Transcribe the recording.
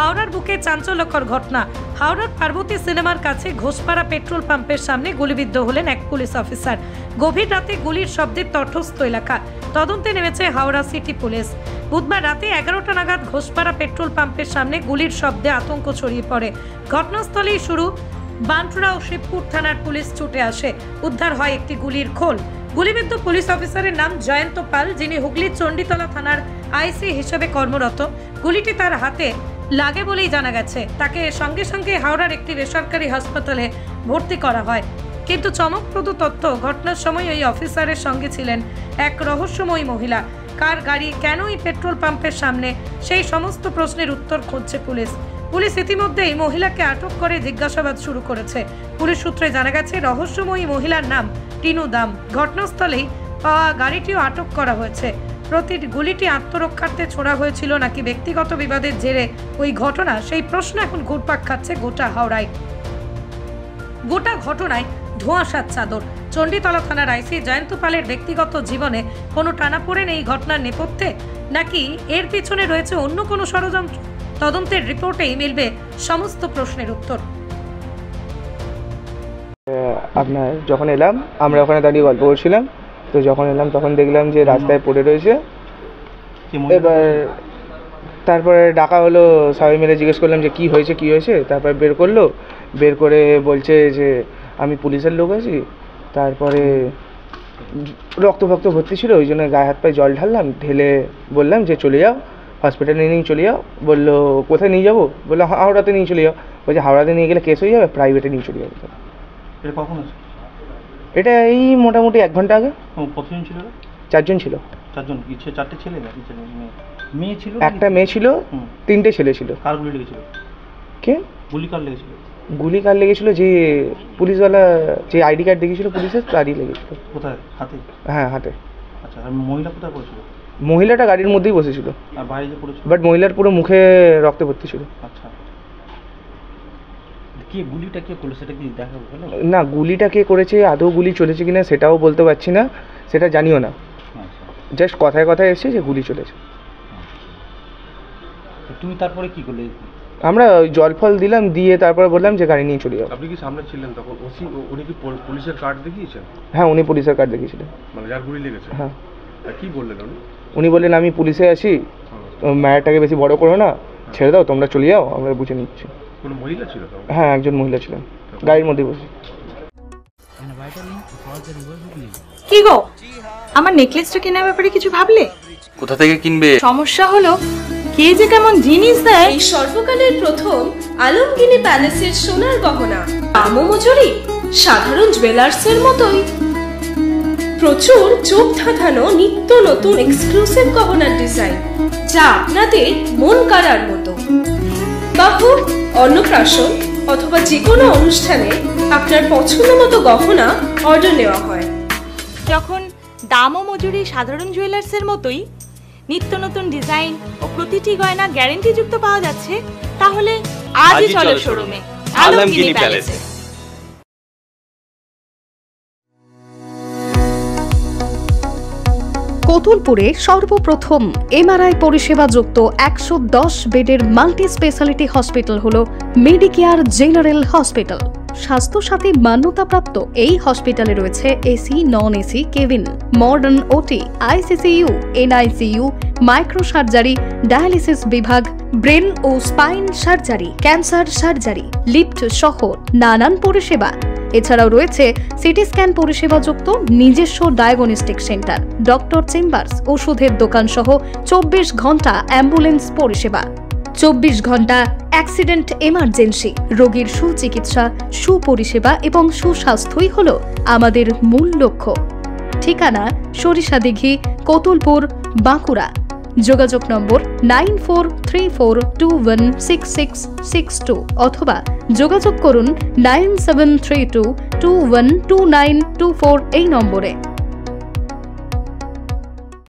হাওড়ার বুকে চাঞ্চল্যকর ঘটনা। হাওড়ার পার্বতী সিনেমার কাছে ঘোষপাড়া পেট্রোল পাম্পের সামনে গুলিবিদ্ধ হলেন এক পুলিশ অফিসার। গভীর রাতে গুলির শব্দে তটস্থ এলাকা। তদন্তে নেমেছে হাওড়া সিটি পুলিশ। বুধবার রাতে 11টা নাগাদ ঘোষপাড়া পেট্রোল পাম্পের সামনে গুলির শব্দে আতঙ্ক ছড়িয়ে পড়ে। ঘটনাস্থলেই শুরু বান্টুরা ও শিবপুর থানার পুলিশ ছুটে আসে। উদ্ধার হয় একটি গুলির খোল। গুলিবিদ্ধ পুলিশ অফিসারের নাম জয়ন্ত পাল, যিনি হুগলির চণ্ডীতলা থানার আইসি হিসেবে কর্মরত। গুলিটি তার হাতে লাগে বলেই জানা গেছে। তাকে সঙ্গে সঙ্গে হাওড়ার একটি বেসরকারি হাসপাতালে ভর্তি করা হয়। কিন্তু চমকপ্রদ তথ্য, ঘটনার সময় ওই অফিসারের সঙ্গে ছিলেন এক রহস্যময়ী মহিলা। কার গাড়ি, কেনই পেট্রোল পাম্পের সামনে, সেই সমস্ত প্রশ্নের উত্তর খুঁজছে পুলিশ। পুলিশ ইতিমধ্যেই মহিলাকে আটক করে জিজ্ঞাসাবাদ শুরু করেছে। পুলিশ সূত্রে জানা গেছে রহস্যময়ী মহিলার নাম টিনু দাম। ঘটনাস্থলেই পাওয়া গাড়িটিও আটক করা হয়েছে। গুলিটি আত্মরক্ষার্থে ছোড়া হয়েছিল নাকি ব্যক্তিগত বিবাদের জেরে ওই ঘটনা, সেই প্রশ্ন এখন ঘুরপাক খাচ্ছে গোটা হাওড়ায়। গোটা ঘটনায় ধোঁয়াশার চাদর। চণ্ডীতলা থানার আইসি জয়ন্ত পালের ব্যক্তিগত জীবনে কোনো টানাপোড়েন এই ঘটনার নেপথ্যে, নাকি এর পিছনে রয়েছে অন্য কোনো ষড়যন্ত্র? তদন্তের রিপোর্টেই মিলবে সমস্ত প্রশ্নের উত্তর। আপনার যখন এলাম, আমরা ওখানে দাঁড়িয়ে গল্প করছিলাম, তো যখন এলাম তখন দেখলাম যে রাস্তায় পড়ে রয়েছে। এবার তারপরে ডাকা হলো, সবাই মিলে জিজ্ঞেস করলাম যে কি হয়েছে। তারপর বের করে বলছে যে আমি পুলিশের লোক আছি। তারপরে রক্ত ভর্তি ছিল, ওই জন্য গায়ে হাত পায়ে জল ঢাললাম, ঢেলে বললাম যে চলে যাও, হসপিটালে নিয়ে চলে যাও। বললো কোথায় নিয়ে যাবো? বললো হাওড়াতে নিয়ে চলে যাও। বলছে হাওড়াতে নিয়ে গেলে কেস হয়ে যাবে, প্রাইভেটে নিয়ে চলে যাবো। এটা কখন আছে? এটা এই মোটামুটি 1 ঘন্টা আগে। কতজন ছিল? 4 জন ছিল। 4 জন? কি 4টে ছেলে না মেয়ে ছিল? একটা মেয়ে ছিল, 3টে ছেলে ছিল। কার গুলি লেগেছিল? কে গুলি কার লেগেছিল? গুলি কার লেগেছিল? যে পুলিশওয়ালা, যে আইডি কার্ড দেখেছিল পুলিশের, তারই লেগেছিল। কোথায়? হাতে? হ্যাঁ, হাতে। আচ্ছা, আর মহিলা কোথায় পড়েছিল? মহিলাটা গাড়ির মধ্যেই বসেছিল। আর বাইরে যে পড়েছিল? বাট মহিলার পুরো মুখে রক্তে ভর্তি ছিল। আচ্ছা, কে গুলিটা কে করলো সেটা কি দেখা গেল? না, গুলিটা কে করেছে, আদৌ গুলি চলেছে কিনা সেটাও বলতে পারছি না, সেটা জানিও না। জাস্ট কথায় এসেছে যে গুলি চলেছে। তুমি তারপরে কি করলে? আমরা ওই জল ফল দিলাম, দিয়ে তারপরে বললাম যে গাড়ি নিয়ে চলে যাও। আপনি কি সামনে ছিলেন তখন? উনি কি পুলিশের কার্ড দেখিয়েছেন? হ্যাঁ, উনি পুলিশের কার্ড দেখিয়েছিলেন। মানে যার গুলি লেগেছে? হ্যাঁ। কি বললেন উনি বললেন আমি পুলিশে আছি, ম্যাটারটাকে বেশি বড় করো না, ছেড়ে দাও, তোমরা চলে যাও, আমরা বুঝে নিচ্ছি। কোনো মহিলা ছিল? হ্যাঁ, একজন মহিলা ছিলেন, গাড়ির মধ্যে বসে। কি গো, আমার নেকলেসটা কেনার ব্যাপারে কিছু ভাবলে? কোথা থেকে কিনবে? সমস্যা হলো কে যে কেমন জিনিস দেয়। এই সর্বকালের প্রথম আলমগিনি প্যালেসের সোনার গহনা, দামও মজুরি সাধারণ জুয়েলার্সের মতোই। প্রচুর চোখ ধাঁধানো নিত্য নতুন এক্সক্লুসিভ গহনার ডিজাইন, যা আপনাদের মন কাড়ার মতো। বাহু, অন্নপ্রাশন অথবা যে কোনো অনুষ্ঠানে আপনার পছন্দ মতো গহনা অর্ডার নেওয়া হয়। যখন দাম ও মজুরি সাধারণ জুয়েলার্সের মতোই, নিত্য নতুন ডিজাইন ও প্রতিটি গয়না গ্যারান্টি যুক্ত পাওয়া যাচ্ছে, তাহলে আজই চলো শোরুমে আলমগিনি প্যালেসে। কোতুলপুরে সর্বপ্রথম এমআরআই পরিষেবা যুক্ত 110 বেডের মাল্টি স্পেশালিটি হসপিটাল হলো মেডিকেয়ার জেনারেল হসপিটাল। স্বাস্থ্যসাথী মান্যতাপ্রাপ্ত এই হসপিটালে রয়েছে AC, non AC cabin, modern OT, ICCU, NICU, micro surgery, dialysis বিভাগ, ব্রেন ও spine surgery, cancer surgery, lift সহ নানান পরিষেবা। এছাড়াও রয়েছে সিটি স্ক্যান পরিষেবা যুক্ত নিজস্ব ডায়াগনস্টিক সেন্টার, ডক্টর চেম্বার্স, ওষুধের দোকান সহ 24 ঘন্টা অ্যাম্বুলেন্স পরিষেবা। 24 ঘন্টা অ্যাক্সিডেন্ট এমার্জেন্সি, রোগীর সুচিকিৎসা, সুপরিষেবা এবং সুস্বাস্থ্যই হলো আমাদের মূল লক্ষ্য। ঠিকানা সরিষাদিঘি, কোতুলপুর, বাঁকুড়া। যোগাযোগ নম্বর 9434216662 অথবা যোগাযোগ করুন 9732212924 এই নম্বরে।